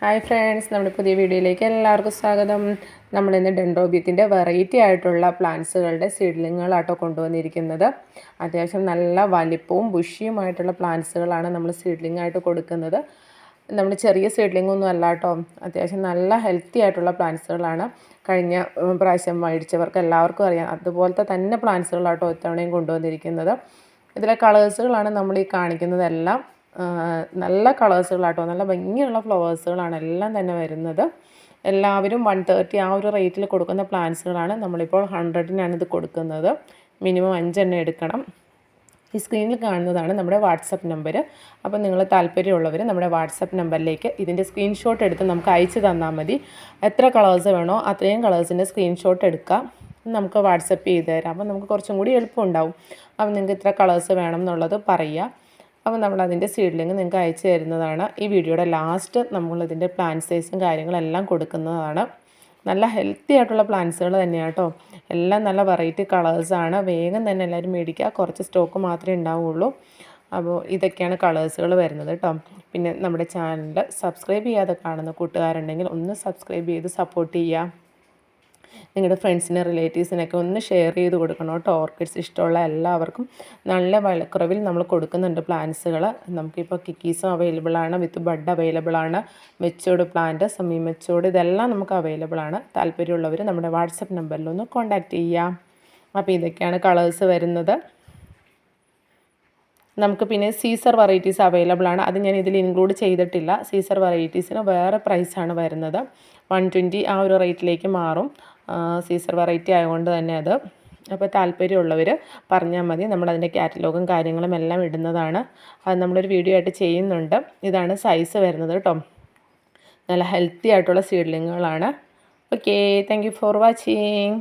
Hi friends, നമ്മുടെ പുതിയ വീഡിയോയിലേക്ക് എല്ലാവർക്കും സ്വാഗതം. നമ്മളിന്ന് ഡെൻഡ്രോബിയത്തിൻ്റെ വെറൈറ്റി ആയിട്ടുള്ള പ്ലാന്റ്സുകളുടെ സീഡ്ലിങ്ങുകളാട്ടോ കൊണ്ടുവന്നിരിക്കുന്നത്. അത്യാവശ്യം നല്ല വലിപ്പവും ബുഷിയുമായിട്ടുള്ള പ്ലാന്റ്സുകളാണ് നമ്മൾ സീഡ്ലിംഗ് ആയിട്ട് കൊടുക്കുന്നത്. നമ്മൾ ചെറിയ സീഡ്ലിങ്ങൊന്നും അല്ല കേട്ടോ, അത്യാവശ്യം നല്ല ഹെൽത്തി ആയിട്ടുള്ള പ്ലാന്റ്സുകളാണ്. കഴിഞ്ഞ പ്രാവശ്യം മേടിച്ചവർക്ക് എല്ലാവർക്കും അറിയാം, അതുപോലത്തെ തന്നെ പ്ലാന്റ്സുകളാട്ടോ ഇത്തവണയും കൊണ്ടുവന്നിരിക്കുന്നത്. ഇതിലെ കളേഴ്സുകളാണ് നമ്മൾ ഈ കാണിക്കുന്നതെല്ലാം. നല്ല കളേഴ്സുകളാട്ടോ, നല്ല ഭംഗിയുള്ള ഫ്ലവേഴ്സുകളാണ് എല്ലാം തന്നെ വരുന്നത്. എല്ലാവരും 130 ആ ഒരു റേറ്റിൽ കൊടുക്കുന്ന പ്ലാന്റ്സുകളാണ്. നമ്മളിപ്പോൾ 100-നാണ് ഇത് കൊടുക്കുന്നത്. മിനിമം 5 എണ്ണം എടുക്കണം. ഈ സ്ക്രീനിൽ കാണുന്നതാണ് നമ്മുടെ വാട്സപ്പ് നമ്പർ. അപ്പോൾ നിങ്ങൾ താല്പര്യമുള്ളവർ നമ്മുടെ വാട്സപ്പ് നമ്പറിലേക്ക് ഇതിൻ്റെ സ്ക്രീൻഷോട്ട് എടുത്ത് നമുക്ക് അയച്ചു തന്നാൽ മതി. എത്ര കളേഴ്സ് വേണോ അത്രയും കളേഴ്സിൻ്റെ സ്ക്രീൻഷോട്ട് എടുക്കാം, നമുക്ക് വാട്സപ്പ് ചെയ്ത് തരാം. അപ്പോൾ നമുക്ക് കുറച്ചും കൂടി എളുപ്പമുണ്ടാവും. അപ്പോൾ നിങ്ങൾക്ക് ഇത്ര കളേഴ്സ് വേണം എന്നുള്ളത് പറയുക. അപ്പോൾ നമ്മളതിൻ്റെ സീഡ്ലിങ് നിങ്ങൾക്ക് അയച്ചു തരുന്നതാണ്. ഈ വീഡിയോയുടെ ലാസ്റ്റ് നമ്മളിതിൻ്റെ പ്ലാന്റ് സൈസും കാര്യങ്ങളെല്ലാം കൊടുക്കുന്നതാണ്. നല്ല ഹെൽത്തി ആയിട്ടുള്ള പ്ലാന്റ്സുകൾ തന്നെയാണ് കേട്ടോ. എല്ലാം നല്ല വെറൈറ്റി കളേഴ്സാണ്. വേഗം തന്നെ എല്ലാവരും മേടിക്കുക, കുറച്ച് സ്റ്റോക്ക് മാത്രമേ ഉണ്ടാവുള്ളൂ. അപ്പോൾ ഇതൊക്കെയാണ് കളേഴ്സുകൾ വരുന്നത് കേട്ടോ. പിന്നെ നമ്മുടെ ചാനൽ സബ്സ്ക്രൈബ് ചെയ്യാതെ കാണുന്ന കൂട്ടുകാരുണ്ടെങ്കിൽ ഒന്ന് സബ്സ്ക്രൈബ് ചെയ്ത് സപ്പോർട്ട് ചെയ്യുക. നിങ്ങളുടെ ഫ്രണ്ട്സിന് റിലേറ്റീവ്സിനൊക്കെ ഒന്ന് ഷെയർ ചെയ്ത് കൊടുക്കണം കേട്ടോ. ഓർക്കിഡ്സ് ഇഷ്ടമുള്ള എല്ലാവർക്കും നല്ല വിലക്കുറവിൽ നമ്മൾ കൊടുക്കുന്നുണ്ട് പ്ലാന്റ്സുകൾ. നമുക്കിപ്പോൾ കിക്കീസും അവൈലബിൾ ആണ്, വിത്ത് ബഡ് അവൈലബിൾ ആണ്, മെച്ചോർഡ് പ്ലാന്റ്, സെമി മെച്ചോർഡ്, ഇതെല്ലാം നമുക്ക് അവൈലബിൾ ആണ്. താല്പര്യമുള്ളവർ നമ്മുടെ വാട്സപ്പ് നമ്പറിലൊന്ന് കോൺടാക്റ്റ് ചെയ്യാം. അപ്പോൾ ഇതൊക്കെയാണ് കളേഴ്സ് വരുന്നത്. നമുക്ക് പിന്നെ സീസർ വെറൈറ്റീസ് അവൈലബിൾ ആണ്. അത് ഞാൻ ഇതിൽ ഇൻക്ലൂഡ് ചെയ്തിട്ടില്ല. സീസർ വെറൈറ്റീസിന് വേറെ പ്രൈസാണ് വരുന്നത്. 120 ആ ഒരു റേറ്റിലേക്ക് മാറും. സീസർ വെറൈറ്റി ആയതുകൊണ്ട് തന്നെ അത്. അപ്പോൾ താല്പര്യമുള്ളവർ പറഞ്ഞാൽ മതി, നമ്മളതിൻ്റെ കാറ്റലോഗും കാര്യങ്ങളും എല്ലാം ഇടുന്നതാണ്. അത് നമ്മളൊരു വീഡിയോ ആയിട്ട് ചെയ്യുന്നുണ്ട്. ഇതാണ് സൈസ് വരുന്നത് കേട്ടോ. നല്ല ഹെൽത്തി ആയിട്ടുള്ള സീഡ്ലിങ്ങുകളാണ്. Okay, thank you for watching.